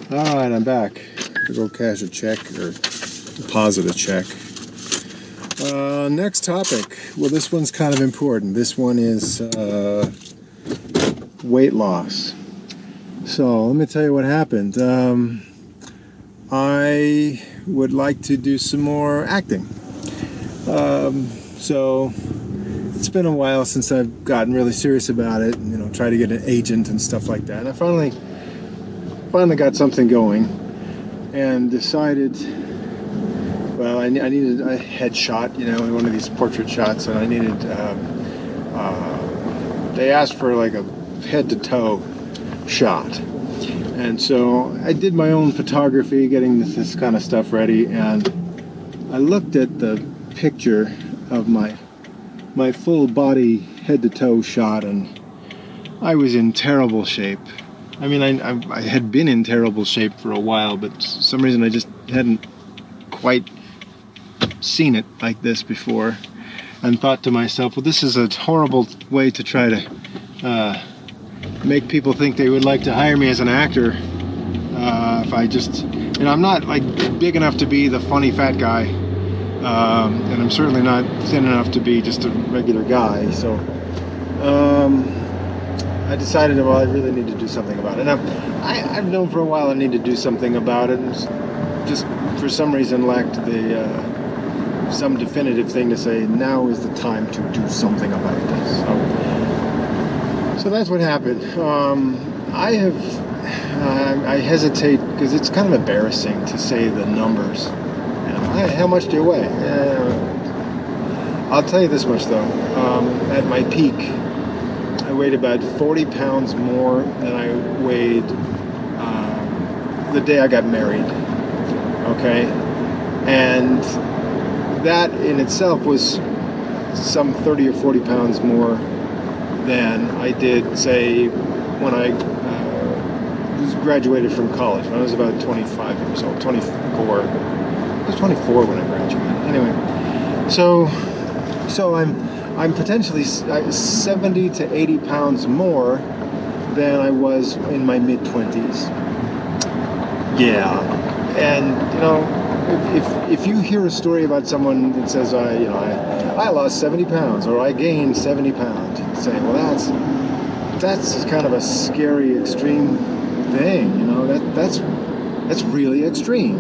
Alright, I'm back. To go cash a check or deposit a check. Next topic. Well, this one's kind of important. This one is weight loss. So, let me tell you what happened. I would like to do some more acting. So, it's been a while since I've gotten really serious about it, you know, try to get an agent and stuff like that. And I finally got something going and decided, well, I needed a headshot, you know, one of these portrait shots, and I needed, they asked for like a head-to-toe shot. And so I did my own photography, getting this kind of stuff ready, and I looked at the picture of my full body head-to-toe shot, and I was in terrible shape. I mean, I had been in terrible shape for a while, but for some reason I just hadn't quite seen it like this before, and thought to myself, well, this is a horrible way to try to make people think they would like to hire me as an actor. If I just, you know, I'm not like big enough to be the funny fat guy, and I'm certainly not thin enough to be just a regular guy, so I decided, well, I really need to do something about it. Now, I've known for a while I need to do something about it, and just for some reason lacked the some definitive thing to say, now is the time to do something about this. So that's what happened. I hesitate because it's kind of embarrassing to say the numbers. You know, hey, how much do you weigh? I'll tell you this much though. At my peak, I weighed about 40 pounds more than I weighed the day I got married. Okay? And that in itself was some 30 or 40 pounds more than I did, say, when I graduated from college, when I was about 25 years old, 24. I was 24 when I graduated. Anyway, so I'm potentially 70 to 80 pounds more than I was in my mid-20s. Yeah, and you know, if you hear a story about someone that says, I lost 70 pounds or I gained 70 pounds, you say, well, that's kind of a scary, extreme thing. You know, that's really extreme,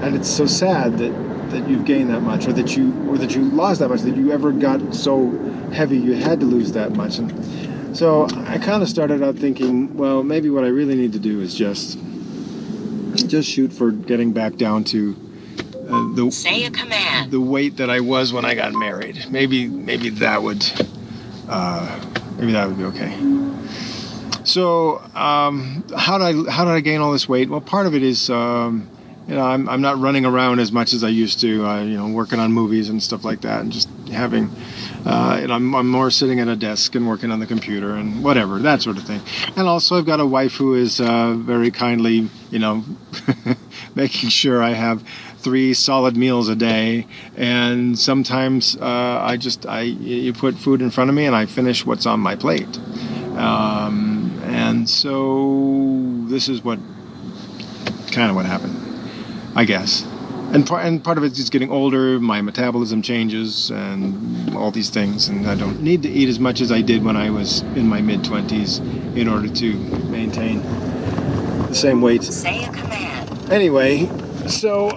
and it's so sad that you've gained that much, or that you lost that much, that you ever got so heavy you had to lose that much. And so I kind of started out thinking, well, maybe what I really need to do is just shoot for getting back down to say a command. The weight that I was when I got married. Maybe that would be okay. So how did I gain all this weight? Well, part of it is you know, I'm not running around as much as I used to, you know, working on movies and stuff like that, and just having, and I'm more sitting at a desk and working on the computer and whatever, that sort of thing. And also I've got a wife who is very kindly, you know, making sure I have 3 solid meals a day, and sometimes you put food in front of me and I finish what's on my plate. And so this is what happened, I guess. And part of it is getting older, my metabolism changes and all these things, and I don't need to eat as much as I did when I was in my mid-20s in order to maintain the same weight. Say a command. Anyway, so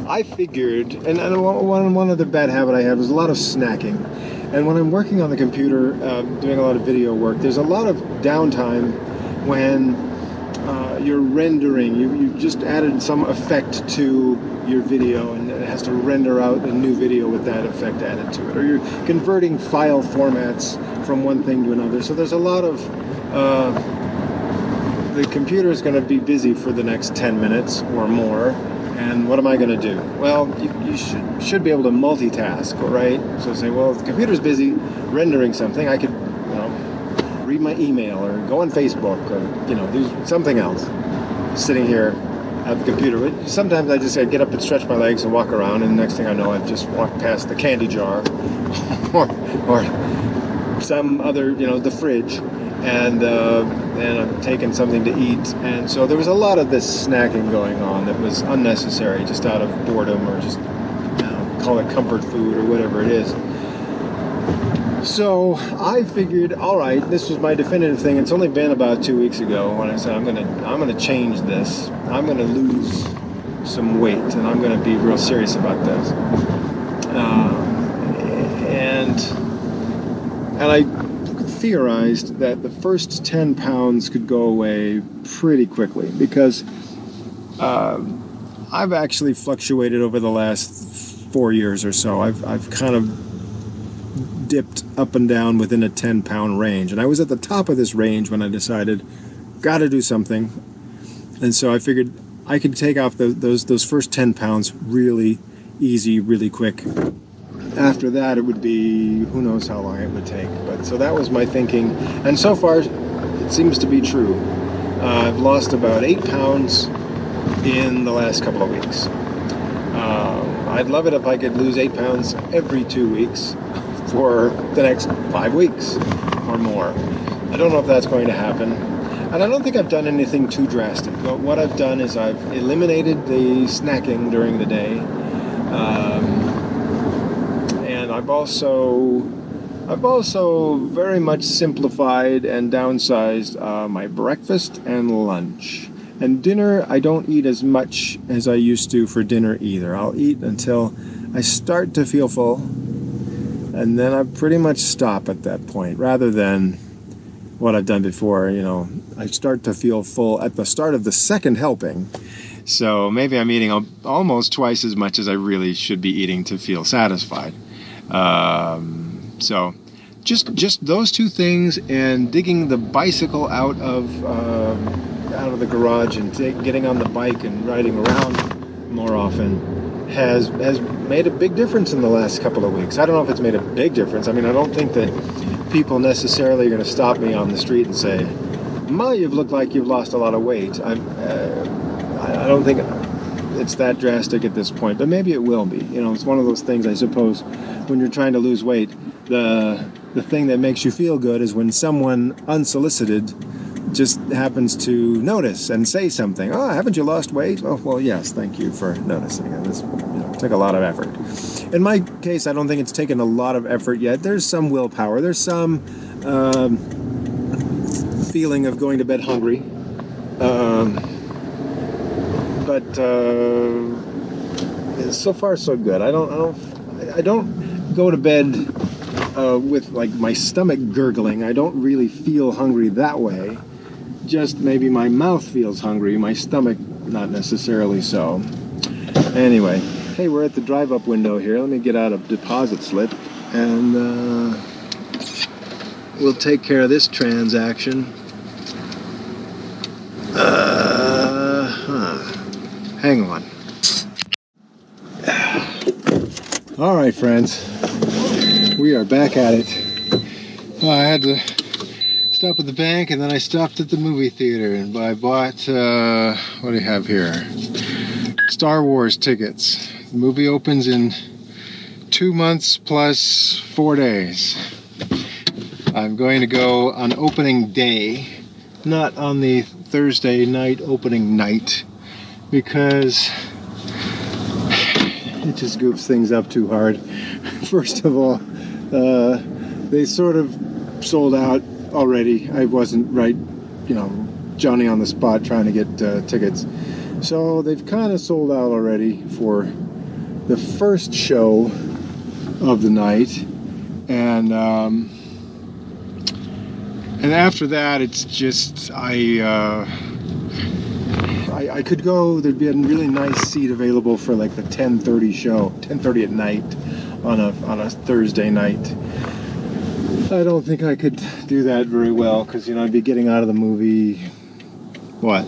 I figured, and one other bad habit I had was a lot of snacking. And when I'm working on the computer, doing a lot of video work, there's a lot of downtime when you're rendering. You just added some effect to your video, and it has to render out a new video with that effect added to it. Or you're converting file formats from one thing to another. So there's a lot of... the computer is going to be busy for the next 10 minutes or more. And what am I going to do? Well, you should be able to multitask, right? So say, well, if the computer's busy rendering something, I could, you know, read my email or go on Facebook or, you know, do something else sitting here at the computer. But sometimes I just get up and stretch my legs and walk around, and the next thing I know, I've just walked past the candy jar or some other, you know, the fridge, and I'm taking something to eat. And so there was a lot of this snacking going on that was unnecessary, just out of boredom or just, call it comfort food or whatever it is. So I figured, all right, this was my definitive thing. It's only been about 2 weeks ago when I said I'm gonna change this. I'm gonna lose some weight, and I'm gonna be real serious about this. And I theorized that the first 10 pounds could go away pretty quickly, because I've actually fluctuated over the last 4 years or so. I've kind of dipped up and down within a 10-pound range, and I was at the top of this range when I decided, got to do something. And so I figured I could take off those first 10 pounds really easy, really quick. After that, it would be, who knows how long it would take. But so that was my thinking, and so far it seems to be true. I've lost about 8 pounds in the last couple of weeks. I'd love it if I could lose 8 pounds every 2 weeks for the next 5 weeks or more. I don't know if that's going to happen. And I don't think I've done anything too drastic. But what I've done is I've eliminated the snacking during the day. And I've also very much simplified and downsized my breakfast and lunch. And dinner, I don't eat as much as I used to for dinner either. I'll eat until I start to feel full, and then I pretty much stop at that point, rather than what I've done before. I start to feel full at the start of the second helping. So maybe I'm eating almost twice as much as I really should be eating to feel satisfied. So just those two things, and digging the bicycle out of the garage and getting on the bike and riding around more often has made a big difference in the last couple of weeks. I don't know if it's made a big difference. I mean, I don't think that people necessarily are going to stop me on the street and say, "Ma, you've looked like you've lost a lot of weight." I don't think it's that drastic at this point, but maybe it will be. It's one of those things, I suppose, when you're trying to lose weight, the thing that makes you feel good is when someone unsolicited just happens to notice and say something. "Oh, haven't you lost weight?" "Oh, well, yes, thank you for noticing." And this took a lot of effort. In my case, I don't think it's taken a lot of effort yet. There's some willpower. There's some feeling of going to bed hungry. But so far so good. I don't go to bed with like my stomach gurgling. I don't really feel hungry that way. Just maybe my mouth feels hungry, my stomach not necessarily so. Anyway, hey, we're at the drive-up window here. Let me get out a deposit slip, and we'll take care of this transaction. Hang on. All right, friends, we are back at it. I had to stop at the bank, and then I stopped at the movie theater, and I bought, what do you have here? Star Wars tickets. The movie opens in 2 months plus 4 days. I'm going to go on opening day, not on the Thursday night opening night, because it just goofs things up too hard. First of all, they sort of sold out already. I wasn't Johnny on the spot trying to get tickets. So they've kind of sold out already for the first show of the night, and after that, it's just I could go. There'd be a really nice seat available for like the 10:30 show, 10:30 at night on a Thursday night. I don't think I could do that very well, because I'd be getting out of the movie like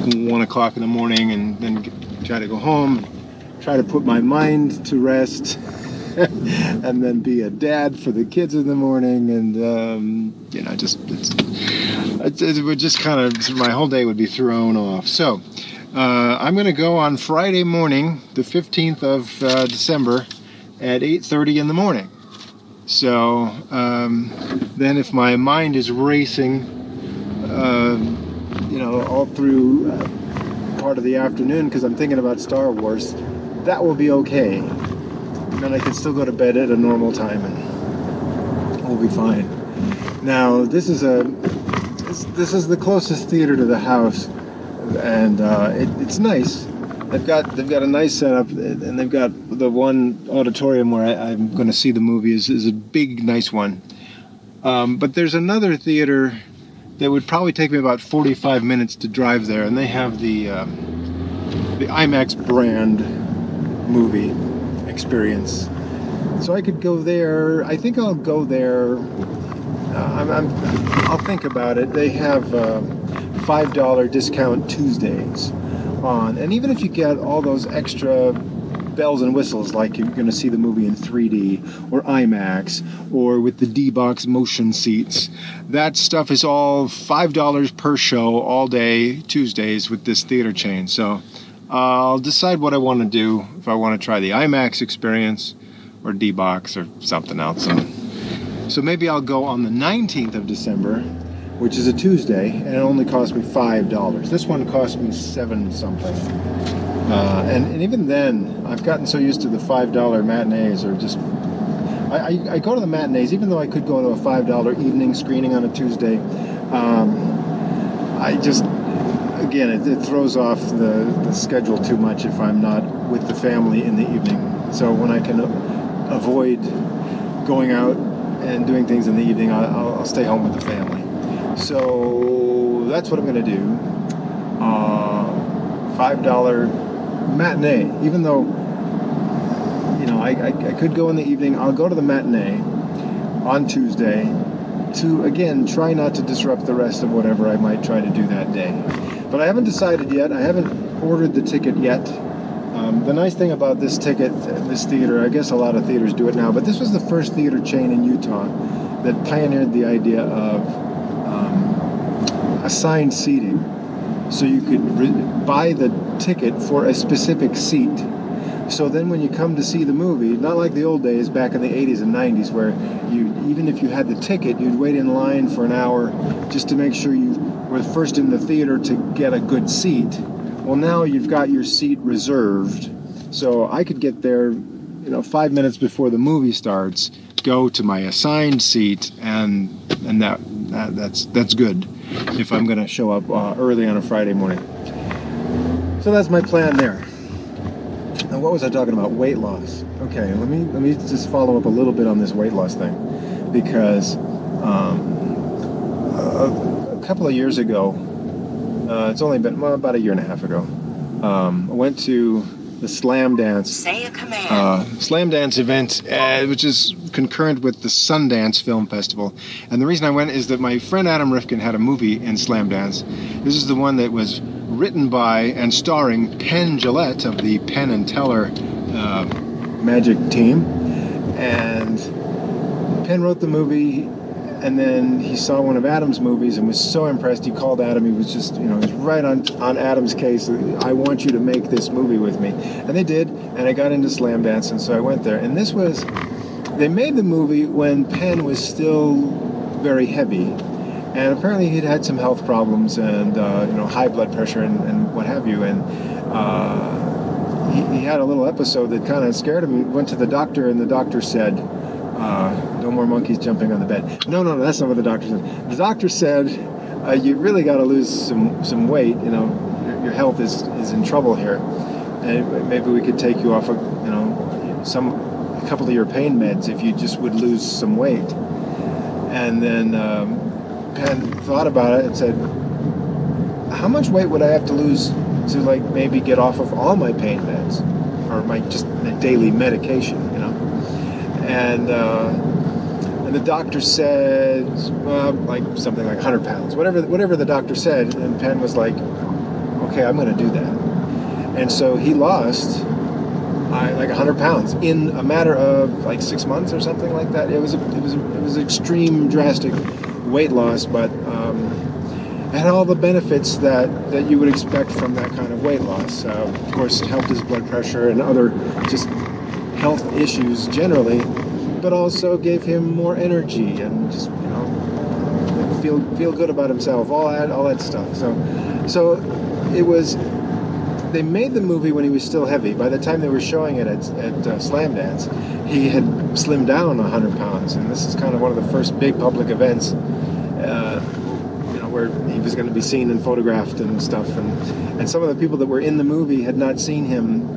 1 o'clock in the morning, and then try to go home, try to put my mind to rest, and then be a dad for the kids in the morning, and it would just kind of, my whole day would be thrown off. So I'm going to go on Friday morning, the 15th of December, at 8:30 in the morning. So then if my mind is racing, all through part of the afternoon because I'm thinking about Star Wars, that will be okay. Then I can still go to bed at a normal time and we'll be fine. Now this is the closest theater to the house, and it's nice. They've got a nice setup, and they've got the one auditorium where I'm going to see the movie is a big, nice one. But there's another theater that would probably take me about 45 minutes to drive there, and they have the IMAX brand movie experience. So I could go there. I think I'll go there. I'll think about it. They have $5 discount Tuesdays on, and even if you get all those extra bells and whistles, like you're going to see the movie in 3D or IMAX or with the D-Box motion seats, that stuff is all $5 per show all day Tuesdays with this theater chain. So I'll decide what I want to do, if I want to try the IMAX experience or D-Box or something else. So maybe I'll go on the 19th of December, which is a Tuesday, and it only cost me $5. This one cost me $7 something. And even then, I've gotten so used to the $5 matinees, or just I go to the matinees, even though I could go to a $5 evening screening on a Tuesday. I just, again, it throws off the schedule too much if I'm not with the family in the evening. So when I can avoid going out and doing things in the evening, I'll stay home with the family. So that's what I'm going to do. $5 matinee. Even though, I could go in the evening, I'll go to the matinee on Tuesday to, again, try not to disrupt the rest of whatever I might try to do that day. But I haven't decided yet. I haven't ordered the ticket yet. The nice thing about this theater, I guess a lot of theaters do it now, but this was the first theater chain in Utah that pioneered the idea of assigned seating. So you could buy the ticket for a specific seat. So then when you come to see the movie, not like the old days back in the 80s and 90s where even if you had the ticket, you'd wait in line for an hour just to make sure you were first in the theater to get a good seat. Well, now you've got your seat reserved. So I could get there, 5 minutes before the movie starts, go to my assigned seat, and that's good if I'm going to show up early on a Friday morning. So that's my plan there. Now, what was I talking about? Weight loss. Okay, let me just follow up a little bit on this weight loss thing, because a couple of years ago, it's only been about a year and a half ago, I went to the Slam Dance. Say a command. Slam Dance event, which is concurrent with the Sundance Film Festival. And the reason I went is that my friend Adam Rifkin had a movie in Slam Dance. This is the one that was written by and starring Penn Jillette of the Penn and Teller Magic team. And Penn wrote the movie, and then he saw one of Adam's movies and was so impressed. He called Adam. He was just, he was right on Adam's case. I want you to make this movie with me. And they did, and I got into Slam Dance, and so I went there. And they made the movie when Penn was still very heavy. And apparently he'd had some health problems and, high blood pressure and what have you. And he had a little episode that kind of scared him. He went to the doctor, and the doctor said, no more monkeys jumping on the bed. No, that's not what the doctor said. The doctor said, you really got to lose some weight. Your health is in trouble here. And maybe we could take you off a couple of your pain meds if you just would lose some weight. And then Penn thought about it and said, how much weight would I have to lose to maybe get off of all my pain meds or my just daily medication, And the doctor said, something like 100 pounds, whatever the doctor said. And Penn was like, okay, I'm going to do that. And so he lost 100 pounds in a matter of 6 months or something like that. It was extreme, drastic weight loss, but it had all the benefits that you would expect from that kind of weight loss. Of course, helped his blood pressure and other just health issues generally. but also gave him more energy and just, feel good about himself, all that stuff. So it was. They made the movie when he was still heavy. By the time they were showing it at Slamdance, he had slimmed down 100 pounds, and this is kind of one of the first big public events, where he was going to be seen and photographed and stuff. And some of the people that were in the movie had not seen him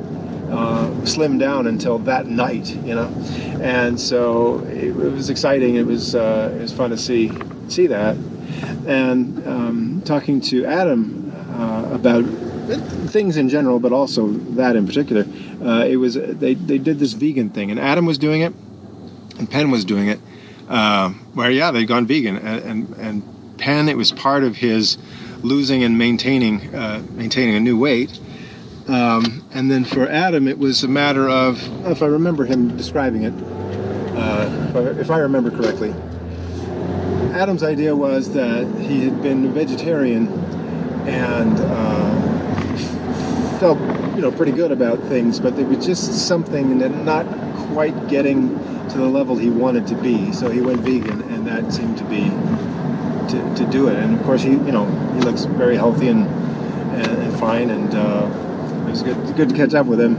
slim down until that night, And so it was exciting. It was fun to see that. And talking to Adam about things in general, but also that in particular, they did this vegan thing, and Adam was doing it, and Penn was doing it, where they'd gone vegan, and Penn, it was part of his losing and maintaining a new weight, and then for Adam it was a matter of, if I remember him describing it, if I remember correctly, Adam's idea was that he had been vegetarian and felt pretty good about things, but there was just something that not quite getting to the level he wanted to be, so he went vegan, and that seemed to be to do it. And of course he looks very healthy and fine, and it was good to catch up with him.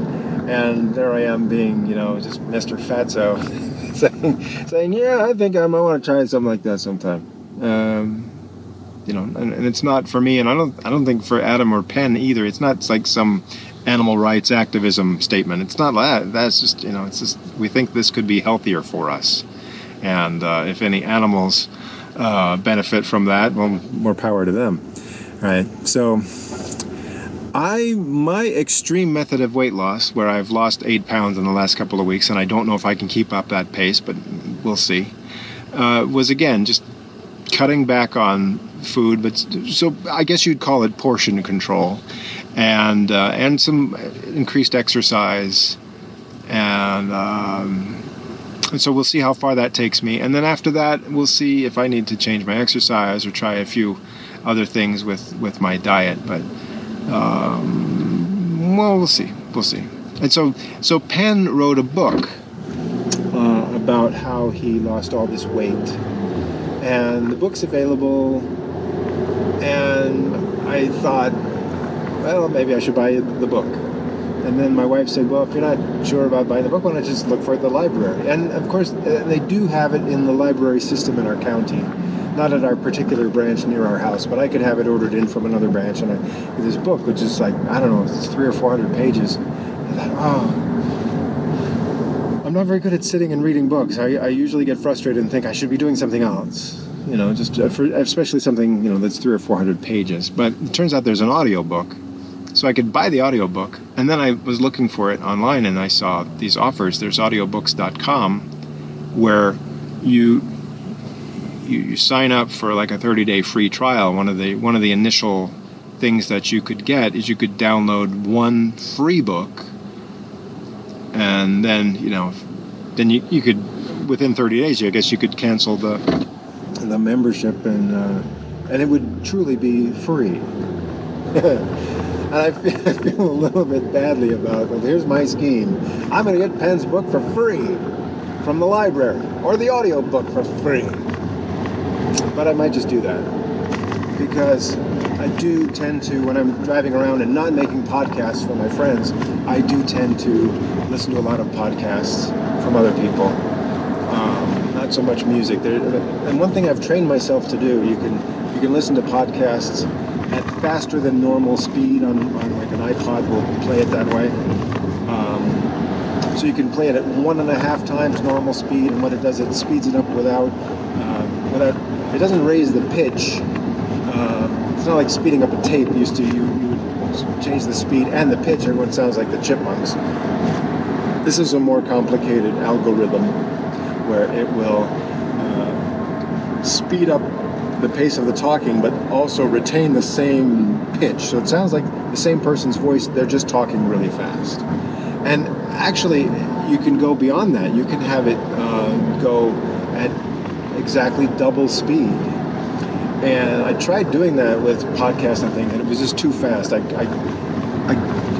And there I am being just Mr. Fatso saying yeah, I think I might want to try something like that sometime. And it's not for me, and I don't think for Adam or Penn either. It's not like some animal rights activism statement. It's not that. That's just, it's just, we think this could be healthier for us. And if any animals benefit from that, well, more power to them. All right. So my extreme method of weight loss, where I've lost 8 pounds in the last couple of weeks, and I don't know if I can keep up that pace, but we'll see, was again just cutting back on food, but so I guess you'd call it portion control, and some increased exercise, and so we'll see how far that takes me, and then after that we'll see if I need to change my exercise or try a few other things with my diet, but we'll see. And so Penn wrote a book about how he lost all this weight, and the book's available. And I thought, well, maybe I should buy the book. And then my wife said, well, if you're not sure about buying the book, why not just look for it at the library? And of course, they do have it in the library system in our county, not at our particular branch near our house, but I could have it ordered in from another branch. And this book, which is like, I don't know, it's 300 or 400 pages. I thought, I'm not very good at sitting and reading books. I usually get frustrated and think I should be doing something else. Especially something, that's 300 or 400 pages. But it turns out there's an audiobook. So I could buy the audiobook. And then I was looking for it online, and I saw these offers. There's audiobooks.com, where you sign up for like a 30-day free trial. One of the initial things that you could get is you could download one free book, and then you could, within 30 days, I guess you could cancel the membership, and it would truly be free. And I feel a little bit badly about it, but here's my scheme. I'm going to get Penn's book for free from the library, or the audio book for free. But I might just do that, because I do tend to, when I'm driving around and not making podcasts for my friends, I do tend to listen to a lot of podcasts from other people. Not so much music. And one thing I've trained myself to do, you can listen to podcasts at faster than normal speed on like an iPod will play it that way. So you can play it at 1.5 times normal speed, and what it does, it speeds it up without it doesn't raise the pitch. It's not like speeding up a tape used to. You would change the speed and the pitch, everyone sounds like the Chipmunks. This is a more complicated algorithm where it will speed up the pace of the talking, but also retain the same pitch. So it sounds like the same person's voice, they're just talking really fast. And actually, you can go beyond that. You can have it go at exactly double speed. And I tried doing that with podcasts, I think, and it was just too fast. I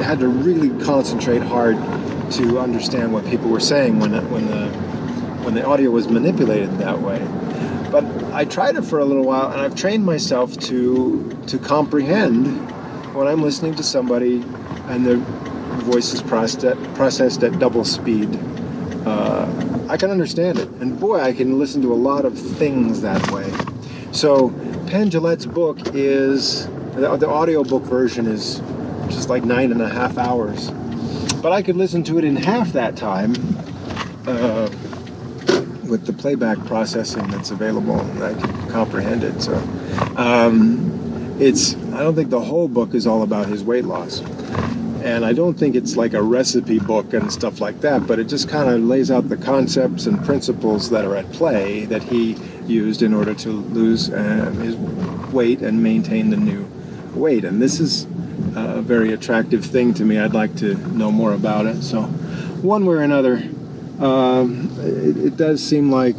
had to really concentrate hard to understand what people were saying when when the audio was manipulated that way. But I tried it for a little while, and I've trained myself to comprehend when I'm listening to somebody and their voice is processed at double speed. I can understand it, and boy, I can listen to a lot of things that way. So Penn Jillette's book is, the audiobook version is just like 9.5 hours, but I could listen to it in half that time with the playback processing that's available. I can comprehend it. So I don't think the whole book is all about his weight loss. And I don't think it's like a recipe book and stuff like that, but it just kind of lays out the concepts and principles that are at play that he used in order to lose his weight and maintain the new weight. And this is a very attractive thing to me. I'd like to know more about it. So one way or another, it does seem like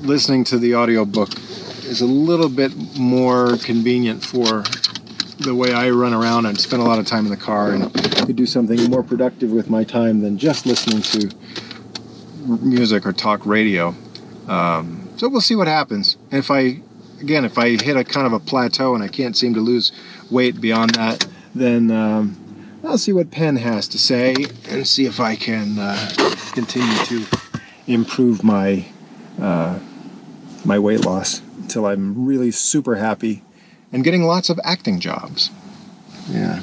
listening to the audiobook is a little bit more convenient for the way I run around and spend a lot of time in the car, and could do something more productive with my time than just listening to music or talk radio. So we'll see what happens. If I hit a kind of a plateau and I can't seem to lose weight beyond that, then I'll see what Penn has to say and see if I can continue to improve my my weight loss until I'm really super happy and getting lots of acting jobs. Yeah.